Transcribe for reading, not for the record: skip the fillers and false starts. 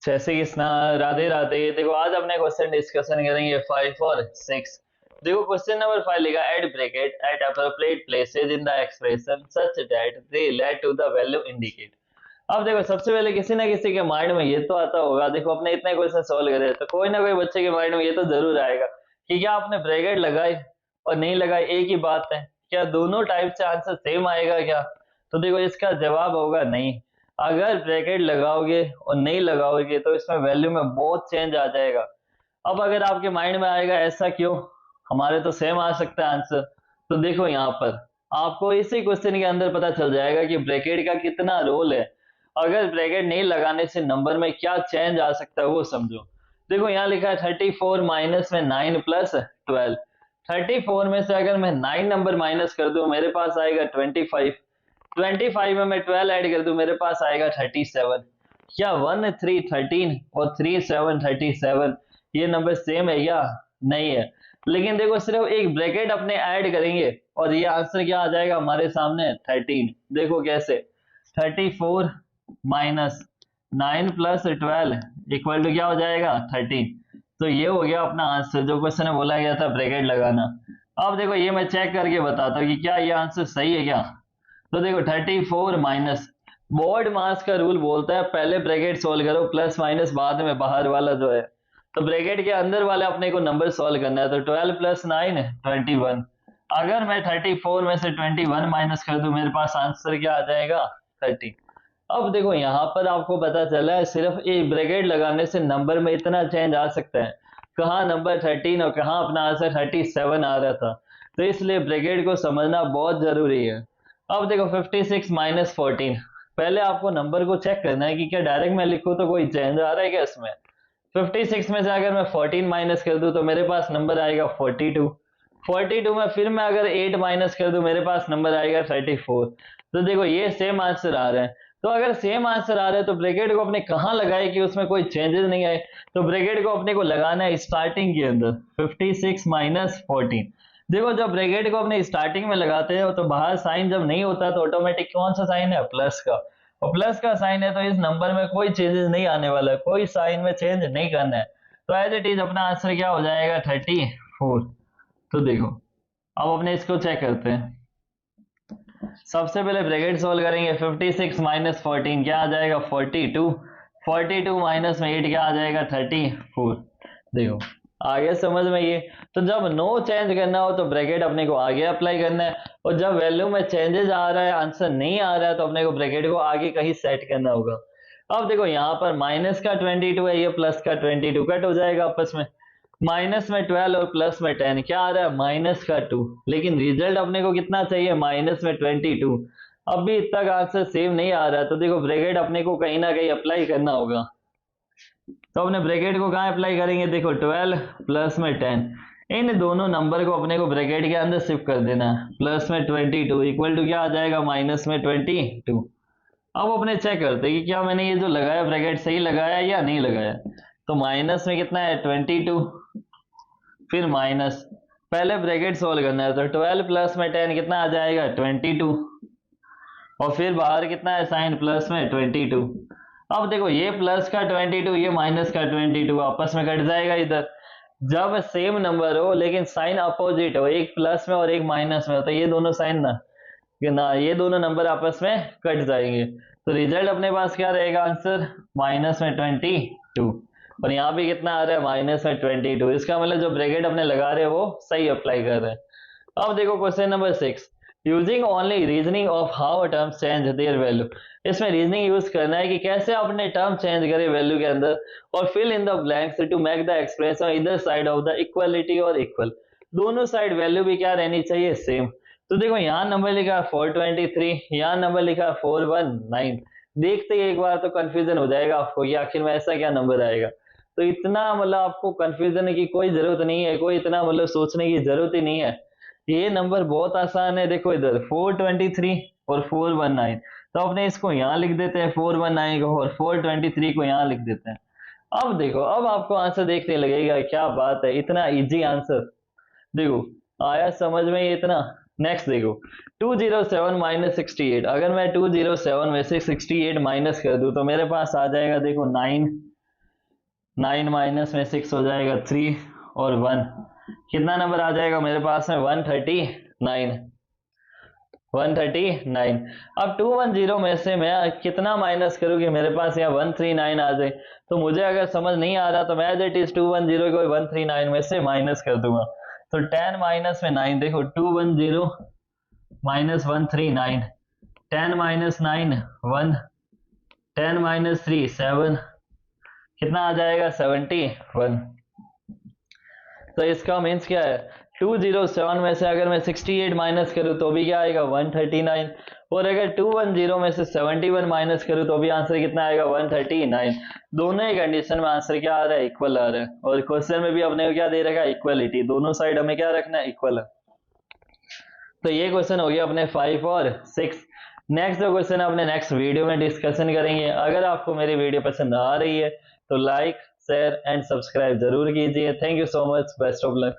जैसे कि राधे राधे। देखो आज अपने क्वेश्चन डिस्कशन करेंगे 5 और 6। देखो क्वेश्चन नंबर 5 लिखा add bracket at appropriate places in the expression such that they led to the value indicate. अब देखो सबसे पहले किसी ना किसी के माइंड में ये तो आता होगा, देखो अपने इतने क्वेश्चन सॉल्व करे तो कोई ना कोई बच्चे के माइंड में ये तो जरूर आएगा कि क्या आपने ब्रैकेट लगाई और नहीं लगाई एक ही बात है, क्या दोनों टाइप से आंसर सेम आएगा क्या? तो देखो इसका जवाब होगा नहीं। अगर ब्रैकेट लगाओगे और नहीं लगाओगे तो इसमें वैल्यू में बहुत चेंज आ जाएगा। अब अगर आपके माइंड में आएगा ऐसा क्यों, हमारे तो सेम आ सकता है आंसर, तो देखो यहाँ पर आपको इसी क्वेश्चन के अंदर पता चल जाएगा कि ब्रैकेट का कितना रोल है। अगर ब्रैकेट नहीं लगाने से नंबर में क्या चेंज आ सकता है वो समझो। देखो यहाँ लिखा है 34 माइनस में 9 प्लस 12। 34 में से अगर मैं 9 नंबर माइनस कर दूं मेरे पास आएगा 25। 25 में मैं 12 ऐड कर दूं मेरे पास आएगा 37। क्या 1 3 13 और 3 7 37 ये नंबर सेम है क्या? नहीं है। लेकिन देखो सिर्फ एक ब्रैकेट अपने ऐड करेंगे और ये आंसर क्या आ जाएगा हमारे सामने 13। देखो कैसे, 34 माइनस 9 प्लस 12 इक्वल टू क्या हो जाएगा 13। तो ये हो गया अपना आंसर जो क्वेश्चन में बोला गया था ब्रैकेट लगाना। अब देखो ये मैं चेक करके बताता हूँ कि क्या ये आंसर सही है क्या। तो देखो 34 माइनस, बोर्ड मास का रूल बोलता है पहले ब्रैकेट सोल्व करो प्लस माइनस बाद में बाहर वाला जो है। तो ब्रैकेट के अंदर वाले अपने को नंबर सोल्व करना है, तो 12 प्लस 9 21। अगर मैं 34 में से 21 माइनस कर दूं मेरे पास आंसर क्या आ जाएगा 30। अब देखो यहाँ पर आपको पता चला है सिर्फ एक ब्रैकेट लगाने से नंबर में इतना चेंज आ सकता है। कहाँ नंबर 13 और कहाँ अपना आंसर 37 आ रहा था। तो इसलिए ब्रैकेट को समझना बहुत जरूरी है। अब देखो 56 माइनस 14, पहले आपको नंबर को चेक करना है कि क्या डायरेक्ट मैं लिखूं तो कोई चेंज आ रहा है क्या इसमें। 56 में से अगर मैं 14 माइनस कर दूं तो मेरे पास नंबर आएगा 42। 42 में फिर मैं अगर 8 माइनस कर दूं मेरे पास नंबर आएगा 34। तो देखो ये सेम आंसर आ रहे हैं। तो अगर सेम आंसर आ रहा है तो ब्रैकेट को अपने कहाँ लगाए कि उसमें कोई चेंजेस नहीं आए। तो ब्रैकेट को अपने को लगाना है स्टार्टिंग के अंदर 56 माइनस 14। देखो जब ब्रैकेट को अपने स्टार्टिंग में लगाते हैं तो बाहर साइन जब नहीं होता तो ऑटोमेटिक कौन सा साइन है प्लस का, और प्लस का साइन है तो इस नंबर में कोई चेंजेस नहीं आने वाला है, कोई साइन में चेंज नहीं करना है। तो एज इट इज अपना आंसर क्या हो जाएगा 34। तो देखो अब अपने इसको चेक करते हैं। सबसे पहले ब्रैकेट सोल्व करेंगे 56 माइनस 14 क्या आ जाएगा 42। 42 माइनस में 8 क्या आ जाएगा 34। देखो आगे समझ में ये। तो जब नो चेंज करना हो तो ब्रैकेट अपने को आगे अप्लाई करना है, और जब वैल्यू में चेंजेस आ रहा है आंसर नहीं आ रहा है तो अपने को ब्रैकेट को आगे कहीं सेट करना होगा। अब देखो यहाँ पर माइनस का 22 है, ये प्लस का 22 कट हो जाएगा आपस में। माइनस में 12 और प्लस में 10 क्या आ रहा है माइनस का 2। लेकिन रिजल्ट अपने को कितना चाहिए माइनस में 22। अब भी तक आंसर सेम नहीं आ रहा है तो देखो ब्रैकेट अपने को कहीं ना कहीं अप्लाई करना होगा। तो अपने ब्रैकेट को कहाँ अप्लाई करेंगे, देखो 12 प्लस में 10, इन दोनों नंबर को अपने को ब्रैकेट के अंदर शिफ्ट कर देना है। प्लस में 22 इक्वल टू क्या आ जाएगा माइनस में 22। अब अपने चेक करते हैं कि क्या मैंने ये जो लगाया ब्रैकेट सही लगाया या नहीं लगाया। तो माइनस में कितना है 22, फिर माइनस, पहले ब्रैकेट सोल्व करना है तो 12 प्लस में 10 कितना आ जाएगा 22, और फिर बाहर कितना है साइन प्लस में 22। अब देखो ये प्लस का 22 ये माइनस का 22 आपस में कट जाएगा इधर। जब सेम नंबर हो लेकिन साइन अपोजिट हो, एक प्लस में और एक माइनस में हो, तो ये दोनों साइन ना ये दोनों नंबर आपस में कट जाएंगे। तो रिजल्ट अपने पास क्या रहेगा आंसर माइनस में 22, और यहाँ भी कितना आ रहा है माइनस में 22। इसका मतलब जो ब्रैकेट अपने लगा रहे हैं वो सही अप्लाई कर रहे हैं। अब देखो question number 6, using only reasoning of how terms change their value. इसमें रीजनिंग यूज करना है कि कैसे अपने टर्म चेंज करे वैल्यू के अंदर, और fill in the blanks to make the expression इधर साइड ऑफ द इक्वलिटी और इक्वल। दोनों साइड वैल्यू भी क्या रहनी चाहिए सेम। तो देखो यहाँ नंबर लिखा है 423, यहाँ नंबर लिखा है 419। देखते ही एक बार तो कंफ्यूजन हो जाएगा आपको कि आखिर में ऐसा क्या नंबर आएगा। तो इतना मतलब आपको कंफ्यूजन की कोई जरूरत नहीं है, कोई इतना मतलब सोचने की जरूरत ही नहीं है। ये नंबर बहुत आसान है। देखो इधर 423 और 419, तो अपने इसको यहाँ लिख देते हैं 419 को, और 423 को यहाँ लिख देते हैं। अब देखो अब आपको आंसर देखने लगेगा क्या बात है, इतना इजी आंसर। देखो आया समझ में ये इतना। नेक्स्ट देखो 207 माइनस 68, अगर मैं 207 में से 68 माइनस कर दूं तो मेरे पास आ जाएगा देखो 9। 9 माइनस में 6 हो जाएगा 3 और 1, कितना नंबर आ जाएगा मेरे पास में 139। 139। अब 210 में से मैं कितना माइनस करूँ कि मेरे पास यहाँ 139 आ जाए। तो मुझे अगर समझ नहीं आ रहा तो मैं एज इट इज 210 को 139 में से माइनस कर दूंगा। तो 10 माइनस में 9, देखो 210 माइनस 139, 10 माइनस 9 1, 10 माइनस 3 7, कितना आ जाएगा 71। तो इसका मीन्स क्या है, 207 में से अगर मैं 68 माइनस करूँ तो भी क्या आएगा 139, और अगर 210 में से 71 माइनस करूँ तो भी आंसर कितना आएगा 139। दोनों ही कंडीशन में आंसर क्या आ रहा है, इक्वल आ रहा है। और क्वेश्चन में भी अपने को क्या दे रखा है, इक्वलिटी, दोनों साइड हमें क्या रखना है, इक्वल है। तो ये क्वेश्चन हो गया अपने 5 और 6। नेक्स्ट जो क्वेश्चन अपने नेक्स्ट वीडियो में डिस्कशन करेंगे। अगर आपको मेरी वीडियो पसंद आ रही है तो लाइक शेयर एंड सब्सक्राइब जरूर कीजिए। Thank you so much, best of luck.